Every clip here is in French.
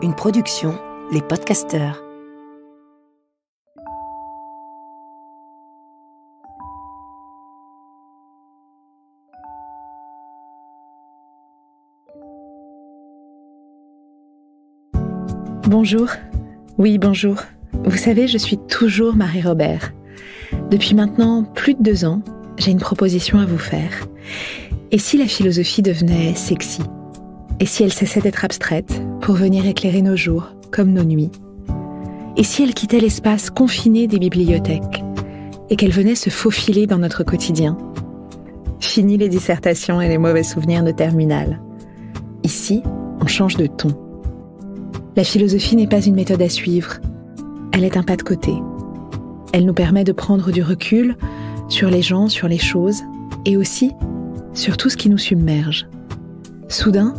Une production, Les Podcasteurs. Bonjour. Oui, bonjour. Vous savez, je suis toujours Marie-Robert. Depuis maintenant plus de 2 ans, j'ai une proposition à vous faire. Et si la philosophie devenait sexy ? Et si elle cessait d'être abstraite pour venir éclairer nos jours comme nos nuits ? Et si elle quittait l'espace confiné des bibliothèques et qu'elle venait se faufiler dans notre quotidien ? Fini les dissertations et les mauvais souvenirs de terminale. Ici, on change de ton. La philosophie n'est pas une méthode à suivre, elle est un pas de côté. Elle nous permet de prendre du recul sur les gens, sur les choses, et aussi sur tout ce qui nous submerge. Soudain,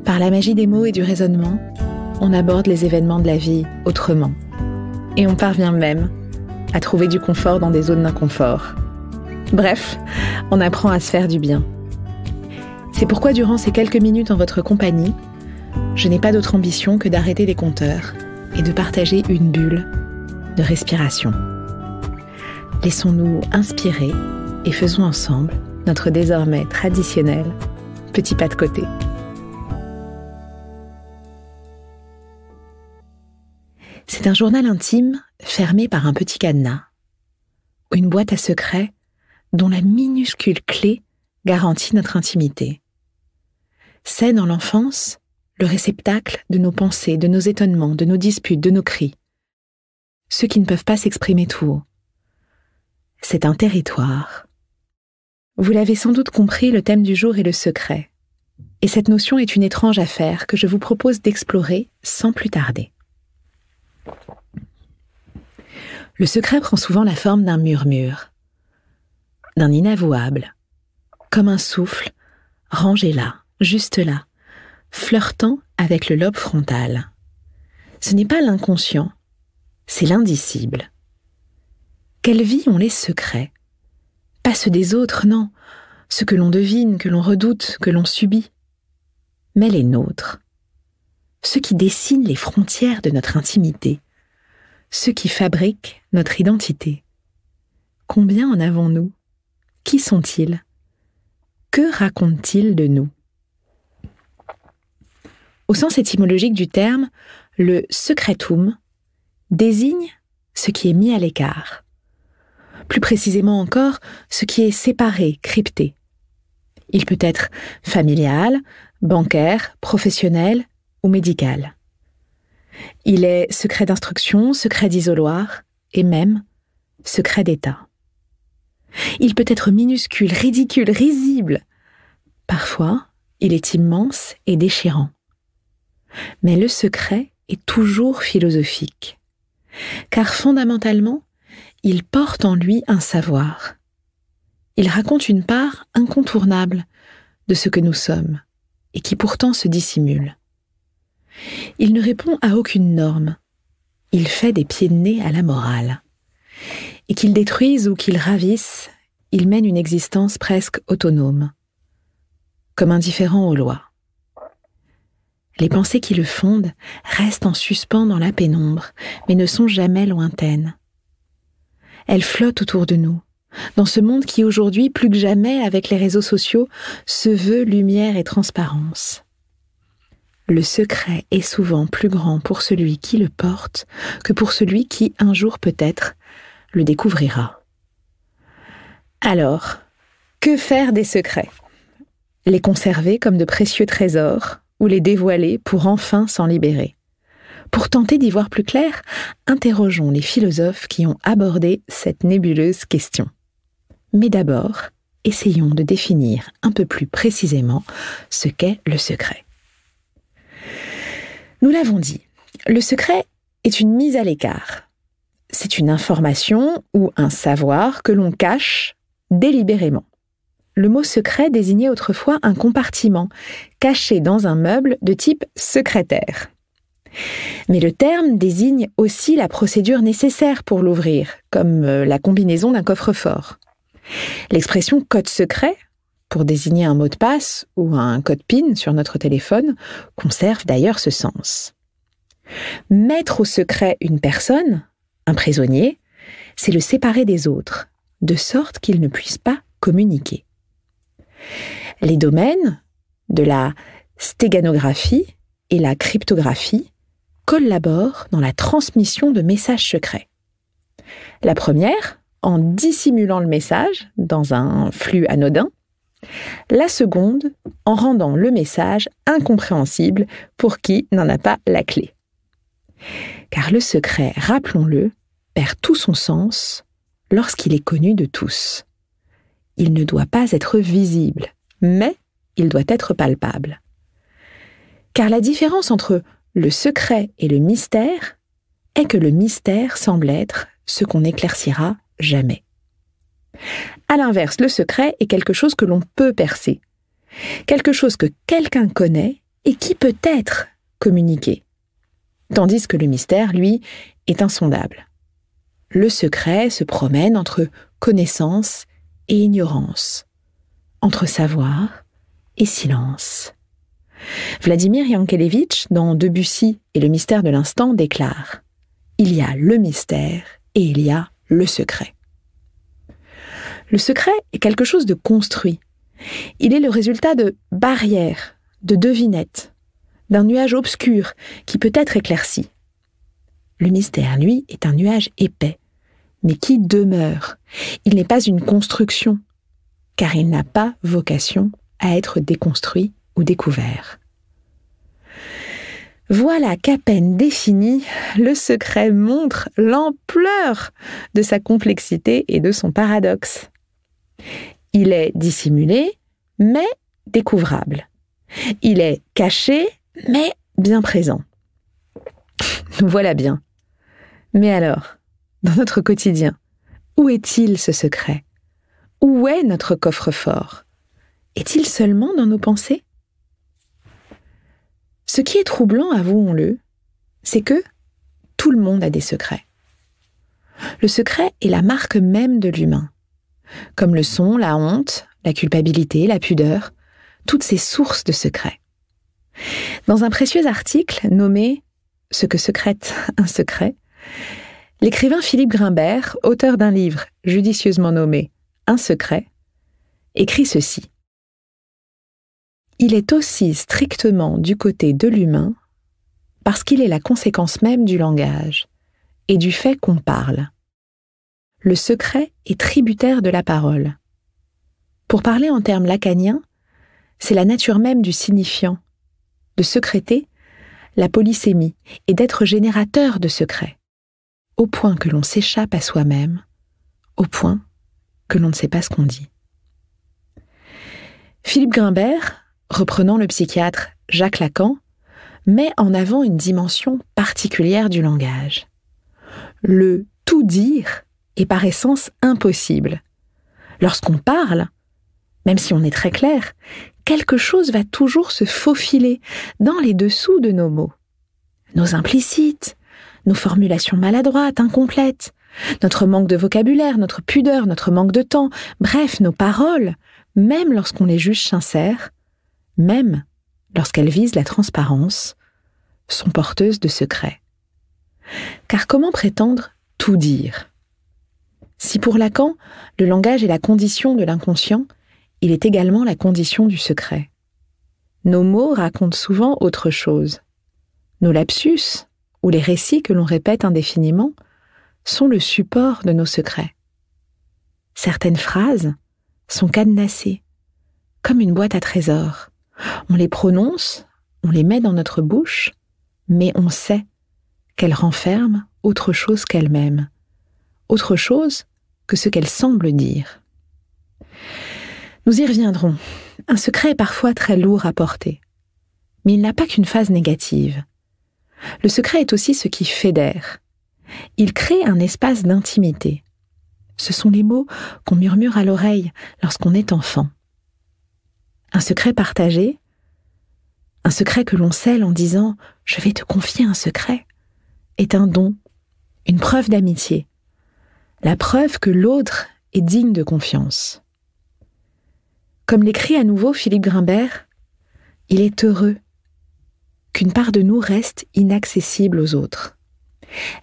par la magie des mots et du raisonnement, on aborde les événements de la vie autrement. Et on parvient même à trouver du confort dans des zones d'inconfort. Bref, on apprend à se faire du bien. C'est pourquoi durant ces quelques minutes en votre compagnie, je n'ai pas d'autre ambition que d'arrêter les compteurs et de partager une bulle de respiration. Laissons-nous inspirer et faisons ensemble notre désormais traditionnel petit pas de côté. C'est un journal intime fermé par un petit cadenas, une boîte à secrets dont la minuscule clé garantit notre intimité. C'est dans l'enfance le réceptacle de nos pensées, de nos étonnements, de nos disputes, de nos cris. Ceux qui ne peuvent pas s'exprimer tout haut. C'est un territoire. Vous l'avez sans doute compris, le thème du jour est le secret. Et cette notion est une étrange affaire que je vous propose d'explorer sans plus tarder. Le secret prend souvent la forme d'un murmure, d'un inavouable, comme un souffle, rangé là, juste là, flirtant avec le lobe frontal. Ce n'est pas l'inconscient, c'est l'indicible. Quelle vie ont les secrets ? Pas ceux des autres, non, ceux que l'on devine, que l'on redoute, que l'on subit, mais les nôtres, ceux qui dessinent les frontières de notre intimité, ceux qui fabriquent notre identité. Combien en avons-nous ? Qui sont-ils ? Que racontent-ils de nous ? Au sens étymologique du terme, le secretum désigne ce qui est mis à l'écart. Plus précisément encore, ce qui est séparé, crypté. Il peut être familial, bancaire, professionnel ou médical. Il est secret d'instruction, secret d'isoloir et même secret d'État. Il peut être minuscule, ridicule, risible. Parfois, il est immense et déchirant. Mais le secret est toujours philosophique, car fondamentalement, il porte en lui un savoir. Il raconte une part incontournable de ce que nous sommes, et qui pourtant se dissimule. Il ne répond à aucune norme, il fait des pieds de nez à la morale. Et qu'il détruise ou qu'il ravisse, il mène une existence presque autonome, comme indifférent aux lois. Les pensées qui le fondent restent en suspens dans la pénombre, mais ne sont jamais lointaines. Elles flottent autour de nous, dans ce monde qui aujourd'hui, plus que jamais avec les réseaux sociaux, se veut lumière et transparence. Le secret est souvent plus grand pour celui qui le porte que pour celui qui, un jour peut-être, le découvrira. Alors, que faire des secrets ? Les conserver comme de précieux trésors ou les dévoiler pour enfin s'en libérer ? Pour tenter d'y voir plus clair, interrogeons les philosophes qui ont abordé cette nébuleuse question. Mais d'abord, essayons de définir un peu plus précisément ce qu'est le secret. Nous l'avons dit, le secret est une mise à l'écart. C'est une information ou un savoir que l'on cache délibérément. Le mot secret désignait autrefois un compartiment caché dans un meuble de type secrétaire. Mais le terme désigne aussi la procédure nécessaire pour l'ouvrir, comme la combinaison d'un coffre-fort. L'expression « code secret » pour désigner un mot de passe ou un code PIN sur notre téléphone conservent d'ailleurs ce sens. Mettre au secret une personne, un prisonnier, c'est le séparer des autres, de sorte qu'il ne puisse pas communiquer. Les domaines de la stéganographie et la cryptographie collaborent dans la transmission de messages secrets. La première, en dissimulant le message dans un flux anodin. La seconde, en rendant le message incompréhensible pour qui n'en a pas la clé. Car le secret, rappelons-le, perd tout son sens lorsqu'il est connu de tous. Il ne doit pas être visible, mais il doit être palpable. Car la différence entre le secret et le mystère est que le mystère semble être ce qu'on n'éclaircira jamais. À l'inverse, le secret est quelque chose que l'on peut percer, quelque chose que quelqu'un connaît et qui peut être communiqué, tandis que le mystère, lui, est insondable. Le secret se promène entre connaissance et ignorance, entre savoir et silence. Vladimir Yankelevitch, dans Debussy et le mystère de l'instant, déclare « Il y a le mystère et il y a le secret ». Le secret est quelque chose de construit. Il est le résultat de barrières, de devinettes, d'un nuage obscur qui peut être éclairci. Le mystère, lui, est un nuage épais, mais qui demeure. Il n'est pas une construction, car il n'a pas vocation à être déconstruit ou découvert. Voilà qu'à peine défini, le secret montre l'ampleur de sa complexité et de son paradoxe. Il est dissimulé, mais découvrable. Il est caché, mais bien présent. Nous voilà bien. Mais alors, dans notre quotidien, où est-il ce secret ? Où est notre coffre-fort ? Est-il seulement dans nos pensées ? Ce qui est troublant, avouons-le, c'est que tout le monde a des secrets. Le secret est la marque même de l'humain, comme le sont la honte, la culpabilité, la pudeur, toutes ces sources de secrets. Dans un précieux article nommé « Ce que secrète un secret », l'écrivain Philippe Grimbert, auteur d'un livre judicieusement nommé « Un secret », écrit ceci. Il est aussi strictement du côté de l'humain parce qu'il est la conséquence même du langage et du fait qu'on parle. Le secret est tributaire de la parole. Pour parler en termes lacaniens, c'est la nature même du signifiant, de secréter la polysémie et d'être générateur de secrets, au point que l'on s'échappe à soi-même, au point que l'on ne sait pas ce qu'on dit. Philippe Grimbert, reprenant le psychiatre Jacques Lacan, met en avant une dimension particulière du langage. Le tout dire est par essence impossible. Lorsqu'on parle, même si on est très clair, quelque chose va toujours se faufiler dans les dessous de nos mots. Nos implicites, nos formulations maladroites, incomplètes, notre manque de vocabulaire, notre pudeur, notre manque de temps, bref, nos paroles, même lorsqu'on les juge sincères, même lorsqu'elles visent la transparence, sont porteuses de secrets. Car comment prétendre tout dire ? Si pour Lacan, le langage est la condition de l'inconscient, il est également la condition du secret. Nos mots racontent souvent autre chose. Nos lapsus, ou les récits que l'on répète indéfiniment, sont le support de nos secrets. Certaines phrases sont cadenassées, comme une boîte à trésors. On les prononce, on les met dans notre bouche, mais on sait qu'elles renferment autre chose qu'elles-mêmes, autre chose que ce qu'elles semblent dire. Nous y reviendrons. Un secret est parfois très lourd à porter, mais il n'a pas qu'une phase négative. Le secret est aussi ce qui fédère. Il crée un espace d'intimité. Ce sont les mots qu'on murmure à l'oreille lorsqu'on est enfant. Un secret partagé, un secret que l'on scelle en disant « je vais te confier un secret » est un don, une preuve d'amitié, la preuve que l'autre est digne de confiance. Comme l'écrit à nouveau Philippe Grimbert, il est heureux qu'une part de nous reste inaccessible aux autres.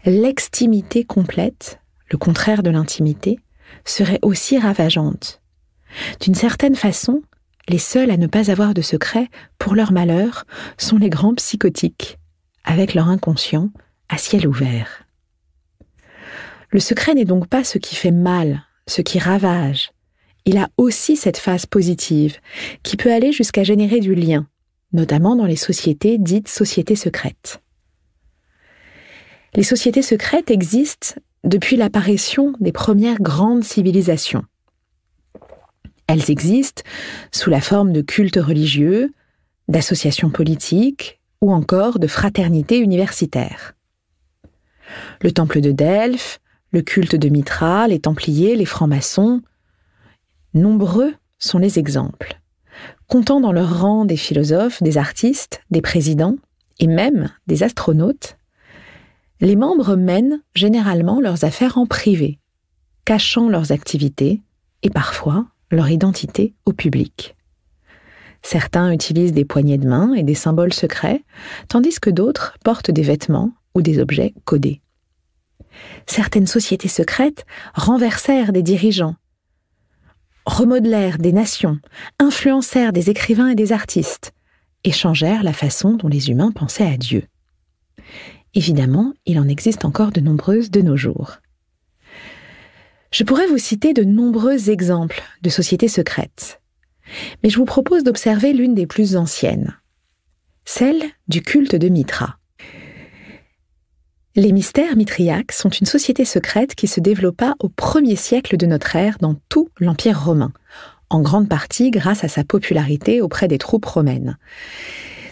L'extimité complète, le contraire de l'intimité, serait aussi ravageante. D'une certaine façon, les seuls à ne pas avoir de secret, pour leur malheur, sont les grands psychotiques, avec leur inconscient à ciel ouvert. Le secret n'est donc pas ce qui fait mal, ce qui ravage. Il a aussi cette phase positive, qui peut aller jusqu'à générer du lien, notamment dans les sociétés dites sociétés secrètes. Les sociétés secrètes existent depuis l'apparition des premières grandes civilisations. Elles existent sous la forme de cultes religieux, d'associations politiques ou encore de fraternités universitaires. Le temple de Delphes, le culte de Mithra, les Templiers, les francs-maçons, nombreux sont les exemples, comptant dans leur rang des philosophes, des artistes, des présidents et même des astronautes. Les membres mènent généralement leurs affaires en privé, cachant leurs activités et parfois leur identité au public. Certains utilisent des poignées de main et des symboles secrets, tandis que d'autres portent des vêtements ou des objets codés. Certaines sociétés secrètes renversèrent des dirigeants, remodelèrent des nations, influencèrent des écrivains et des artistes, et changèrent la façon dont les humains pensaient à Dieu. Évidemment, il en existe encore de nombreuses de nos jours. Je pourrais vous citer de nombreux exemples de sociétés secrètes, mais je vous propose d'observer l'une des plus anciennes, celle du culte de Mithra. Les mystères mithriaques sont une société secrète qui se développa au 1er siècle de notre ère dans tout l'Empire romain, en grande partie grâce à sa popularité auprès des troupes romaines.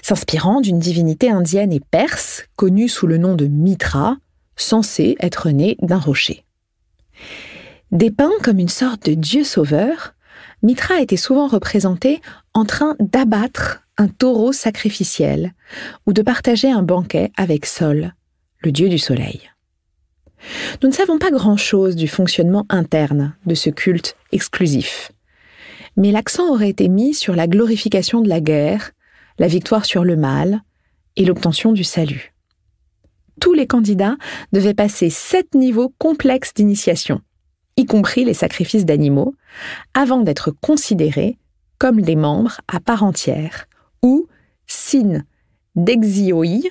S'inspirant d'une divinité indienne et perse, connue sous le nom de Mithra, censée être née d'un rocher. Dépeint comme une sorte de dieu sauveur, Mithra était souvent représenté en train d'abattre un taureau sacrificiel ou de partager un banquet avec Sol, le dieu du soleil. Nous ne savons pas grand-chose du fonctionnement interne de ce culte exclusif, mais l'accent aurait été mis sur la glorification de la guerre, la victoire sur le mal et l'obtention du salut. Tous les candidats devaient passer 7 niveaux complexes d'initiation, y compris les sacrifices d'animaux, avant d'être considérés comme des membres à part entière, ou signes d'exioi,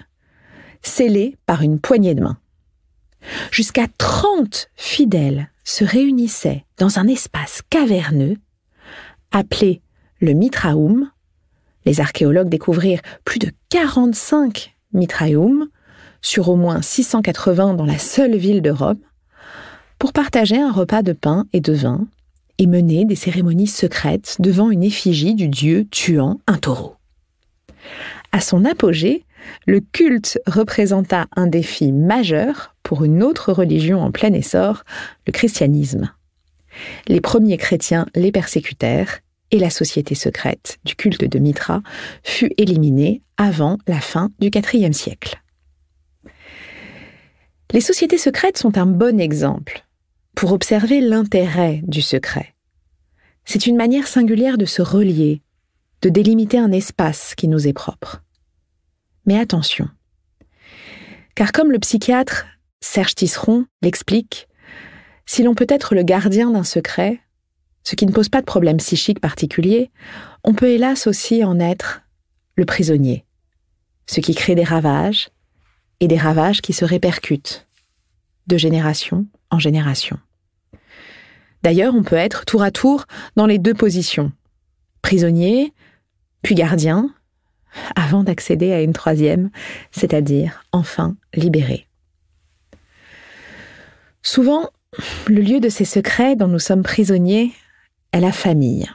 scellés par une poignée de main. Jusqu'à 30 fidèles se réunissaient dans un espace caverneux, appelé le Mitraeum. Les archéologues découvrirent plus de 45 Mitraeum, sur au moins 680 dans la seule ville de Rome, pour partager un repas de pain et de vin et mener des cérémonies secrètes devant une effigie du dieu tuant un taureau. À son apogée, le culte représenta un défi majeur pour une autre religion en plein essor, le christianisme. Les premiers chrétiens les persécutèrent et la société secrète du culte de Mithra fut éliminée avant la fin du IVe siècle. Les sociétés secrètes sont un bon exemple pour observer l'intérêt du secret. C'est une manière singulière de se relier, de délimiter un espace qui nous est propre. Mais attention, car comme le psychiatre Serge Tisseron l'explique, si l'on peut être le gardien d'un secret, ce qui ne pose pas de problème psychique particulier, on peut hélas aussi en être le prisonnier, ce qui crée des ravages, et des ravages qui se répercutent de génération en génération. D'ailleurs, on peut être tour à tour dans les deux positions, prisonnier, puis gardien, avant d'accéder à une troisième, c'est-à-dire enfin libéré. Souvent, le lieu de ces secrets dont nous sommes prisonniers est la famille.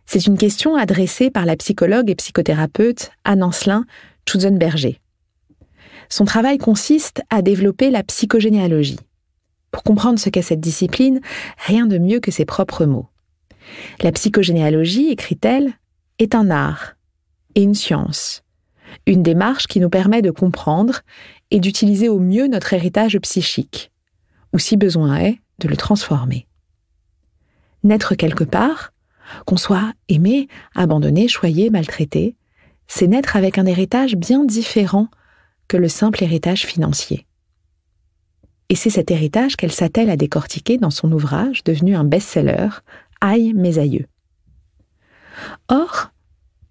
C'est une question adressée par la psychologue et psychothérapeute Anne-Ancelin Schutzenberger. Son travail consiste à développer la psychogénéalogie. Pour comprendre ce qu'est cette discipline, rien de mieux que ses propres mots. La psychogénéalogie, écrit-elle, est un art et une science, une démarche qui nous permet de comprendre et d'utiliser au mieux notre héritage psychique, ou si besoin est, de le transformer. Naître quelque part, Qu'on soit aimé, abandonné, choyé, maltraité, c'est naître avec un héritage bien différent que le simple héritage financier. Et c'est cet héritage qu'elle s'attelle à décortiquer dans son ouvrage, devenu un best-seller, Aïe, mes aïeux. Or,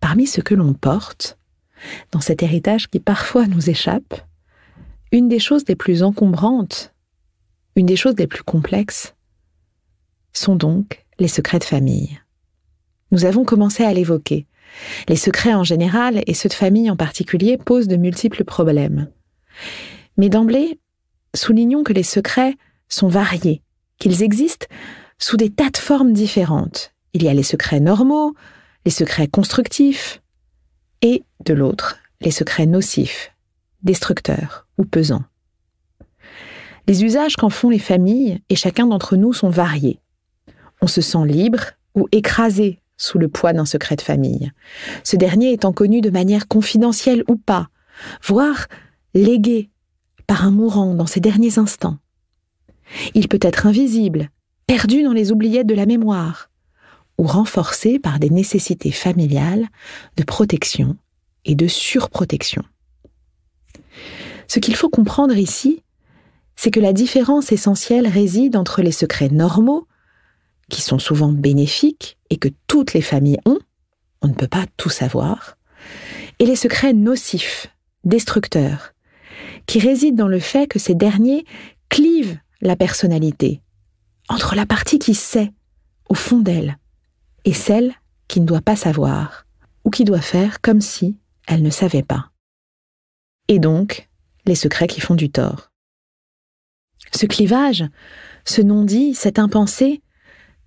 parmi ce que l'on porte, dans cet héritage qui parfois nous échappe, une des choses les plus encombrantes, une des choses les plus complexes, sont donc les secrets de famille. Nous avons commencé à l'évoquer. Les secrets en général, et ceux de famille en particulier, posent de multiples problèmes. Mais d'emblée, soulignons que les secrets sont variés, qu'ils existent sous des tas de formes différentes. Il y a les secrets normaux, les secrets constructifs, et, de l'autre, les secrets nocifs, destructeurs ou pesants. Les usages qu'en font les familles, et chacun d'entre nous, sont variés. On se sent libre ou écrasé sous le poids d'un secret de famille, ce dernier étant connu de manière confidentielle ou pas, voire légué par un mourant dans ses derniers instants. Il peut être invisible, perdu dans les oubliettes de la mémoire, ou renforcé par des nécessités familiales de protection et de surprotection. Ce qu'il faut comprendre ici, c'est que la différence essentielle réside entre les secrets normaux, qui sont souvent bénéfiques et que toutes les familles ont, on ne peut pas tout savoir, et les secrets nocifs, destructeurs, qui résident dans le fait que ces derniers clivent la personnalité entre la partie qui sait, au fond d'elle, et celle qui ne doit pas savoir, ou qui doit faire comme si elle ne savait pas. Et donc, les secrets qui font du tort. Ce clivage, ce non-dit, cette impensé,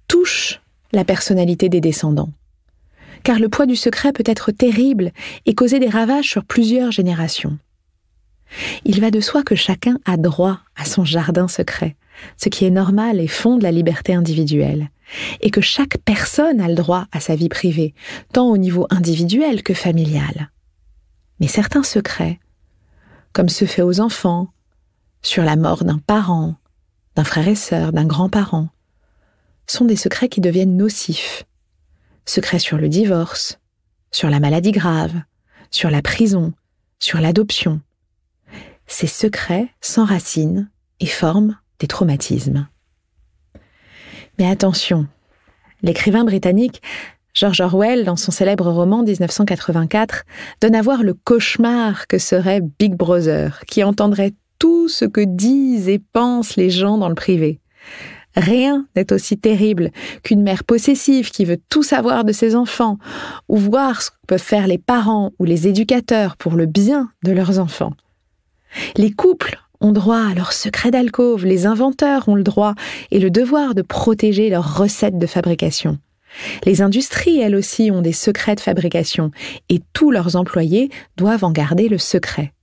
touche la personnalité des descendants. Car le poids du secret peut être terrible et causer des ravages sur plusieurs générations. Il va de soi que chacun a droit à son jardin secret, ce qui est normal et fonde la liberté individuelle, et que chaque personne a le droit à sa vie privée, tant au niveau individuel que familial. Mais certains secrets, comme ceux faits aux enfants, sur la mort d'un parent, d'un frère et sœur, d'un grand-parent, sont des secrets qui deviennent nocifs. Secrets sur le divorce, sur la maladie grave, sur la prison, sur l'adoption. Ces secrets s'enracinent et forment des traumatismes. Mais attention, l'écrivain britannique George Orwell, dans son célèbre roman 1984, donne à voir le cauchemar que serait Big Brother, qui entendrait tout ce que disent et pensent les gens dans le privé. Rien n'est aussi terrible qu'une mère possessive qui veut tout savoir de ses enfants, ou voir ce que peuvent faire les parents ou les éducateurs pour le bien de leurs enfants. Les couples ont droit à leurs secrets d'alcôve, les inventeurs ont le droit et le devoir de protéger leurs recettes de fabrication. Les industries, elles aussi, ont des secrets de fabrication et tous leurs employés doivent en garder le secret.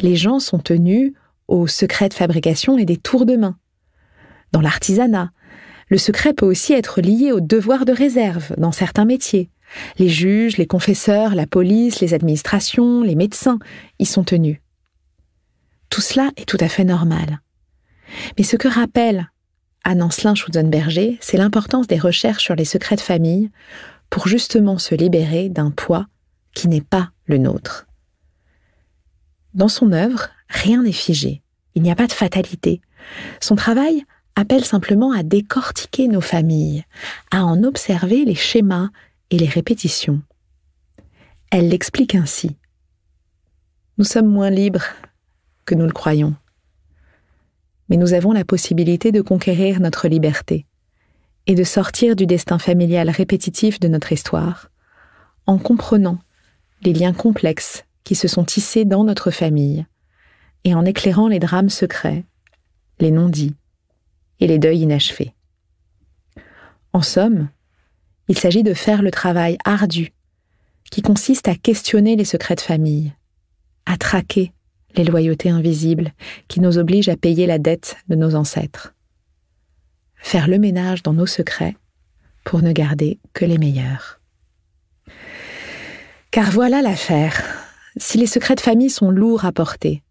Les gens sont tenus aux secrets de fabrication et des tours de main. Dans l'artisanat, le secret peut aussi être lié au devoir de réserve dans certains métiers. Les juges, les confesseurs, la police, les administrations, les médecins y sont tenus. Tout cela est tout à fait normal. Mais ce que rappelle Anne Ancelin-Schutzenberger, c'est l'importance des recherches sur les secrets de famille pour justement se libérer d'un poids qui n'est pas le nôtre. Dans son œuvre, rien n'est figé. Il n'y a pas de fatalité. Son travail appelle simplement à décortiquer nos familles, à en observer les schémas et les répétitions. Elle l'explique ainsi. Nous sommes moins libres que nous le croyons. Mais nous avons la possibilité de conquérir notre liberté et de sortir du destin familial répétitif de notre histoire en comprenant les liens complexes qui se sont tissés dans notre famille et en éclairant les drames secrets, les non-dits et les deuils inachevés. En somme, il s'agit de faire le travail ardu qui consiste à questionner les secrets de famille, à traquer les loyautés invisibles qui nous obligent à payer la dette de nos ancêtres. Faire le ménage dans nos secrets pour ne garder que les meilleurs. Car voilà l'affaire. Si les secrets de famille sont lourds à porter,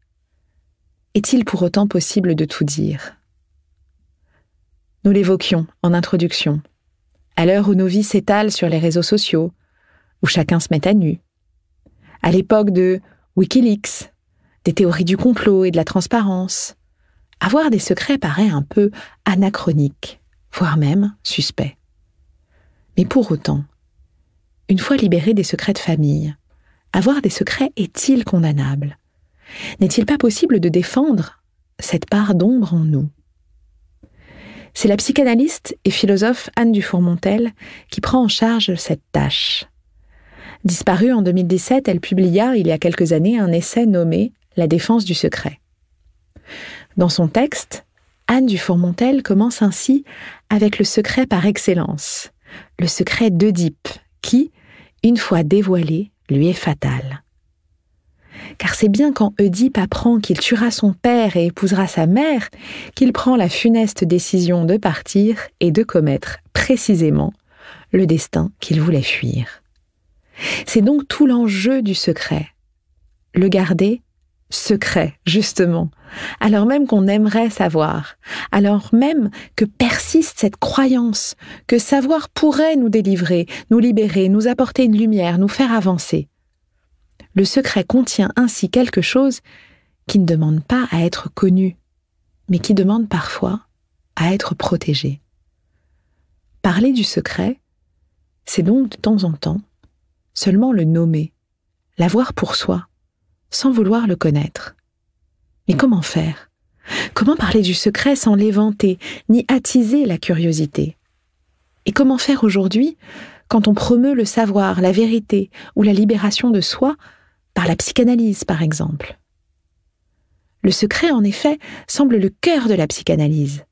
est-il pour autant possible de tout dire ? Nous l'évoquions en introduction. à l'heure où nos vies s'étalent sur les réseaux sociaux, où chacun se met à nu, à l'époque de Wikileaks, des théories du complot et de la transparence, avoir des secrets paraît un peu anachronique, voire même suspect. Mais pour autant, une fois libéré des secrets de famille, avoir des secrets est-il condamnable ? N'est-il pas possible de défendre cette part d'ombre en nous ? C'est la psychanalyste et philosophe Anne Dufourmontel qui prend en charge cette tâche. Disparue en 2017, elle publia il y a quelques années un essai nommé « La défense du secret ». Dans son texte, Anne Dufourmontel commence ainsi avec le secret par excellence, le secret d'Œdipe, qui, une fois dévoilé, lui est fatal. Car c'est bien quand Œdipe apprend qu'il tuera son père et épousera sa mère qu'il prend la funeste décision de partir et de commettre précisément le destin qu'il voulait fuir. C'est donc tout l'enjeu du secret. Le garder secret, justement, alors même qu'on aimerait savoir, alors même que persiste cette croyance que savoir pourrait nous délivrer, nous libérer, nous apporter une lumière, nous faire avancer. Le secret contient ainsi quelque chose qui ne demande pas à être connu, mais qui demande parfois à être protégé. Parler du secret, c'est donc de temps en temps seulement le nommer, l'avoir pour soi, sans vouloir le connaître. Mais comment faire ? Comment parler du secret sans l'éventer, ni attiser la curiosité ? Et comment faire aujourd'hui quand on promeut le savoir, la vérité ou la libération de soi par la psychanalyse, par exemple ? Le secret, en effet, semble le cœur de la psychanalyse.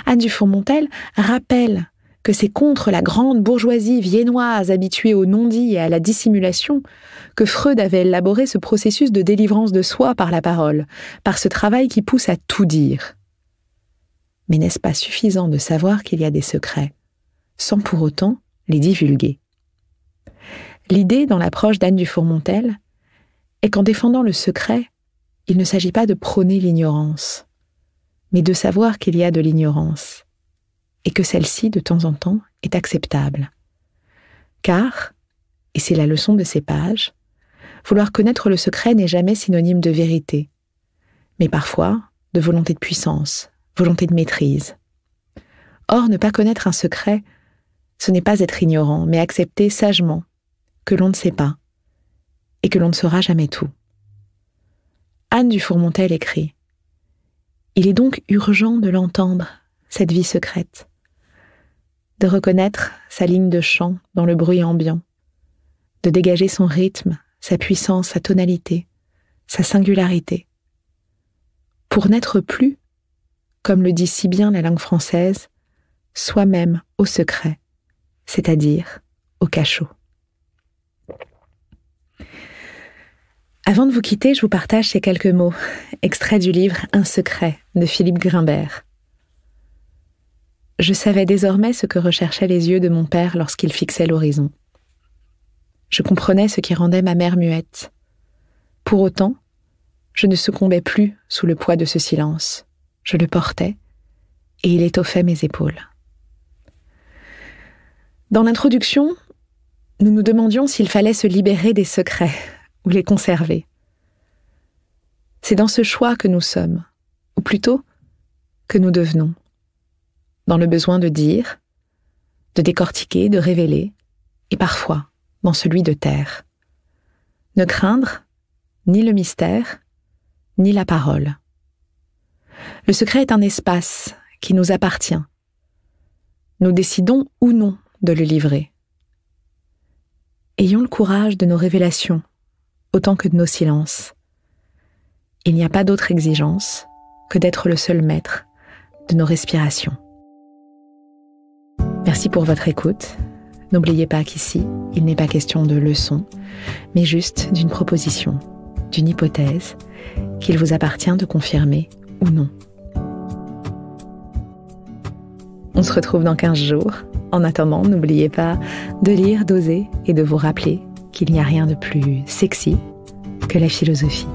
Anne Dufourmontel rappelle que c'est contre la grande bourgeoisie viennoise habituée au non-dit et à la dissimulation que Freud avait élaboré ce processus de délivrance de soi par la parole, par ce travail qui pousse à tout dire. Mais n'est-ce pas suffisant de savoir qu'il y a des secrets, sans pour autant les divulguer ? L'idée, dans l'approche d'Anne Dufourmontel, est qu'en défendant le secret, il ne s'agit pas de prôner l'ignorance, mais de savoir qu'il y a de l'ignorance, et que celle-ci, de temps en temps, est acceptable. Car, et c'est la leçon de ces pages, vouloir connaître le secret n'est jamais synonyme de vérité, mais parfois de volonté de puissance, volonté de maîtrise. Or, ne pas connaître un secret, ce n'est pas être ignorant, mais accepter sagement que l'on ne sait pas, et que l'on ne saura jamais tout. Anne Dufourmontel écrit « Il est donc urgent de l'entendre, cette vie secrète, de reconnaître sa ligne de chant dans le bruit ambiant, de dégager son rythme, sa puissance, sa tonalité, sa singularité, pour n'être plus, comme le dit si bien la langue française, soi-même au secret, c'est-à-dire au cachot. » Avant de vous quitter, je vous partage ces quelques mots, extraits du livre « Un secret » de Philippe Grimbert. Je savais désormais ce que recherchaient les yeux de mon père lorsqu'il fixait l'horizon. Je comprenais ce qui rendait ma mère muette. Pour autant, je ne succombais plus sous le poids de ce silence. Je le portais, et il étoffait mes épaules. Dans l'introduction, nous nous demandions s'il fallait se libérer des secrets ou les conserver. C'est dans ce choix que nous sommes, ou plutôt que nous devenons, dans le besoin de dire, de décortiquer, de révéler, et parfois dans celui de taire. Ne craindre ni le mystère, ni la parole. Le secret est un espace qui nous appartient. Nous décidons ou non de le livrer. Ayons le courage de nos révélations, autant que de nos silences. Il n'y a pas d'autre exigence que d'être le seul maître de nos respirations. Merci pour votre écoute. N'oubliez pas qu'ici, il n'est pas question de leçons, mais juste d'une proposition, d'une hypothèse qu'il vous appartient de confirmer ou non. On se retrouve dans 15 jours. En attendant, n'oubliez pas de lire, d'oser et de vous rappeler qu'il n'y a rien de plus sexy que la philosophie.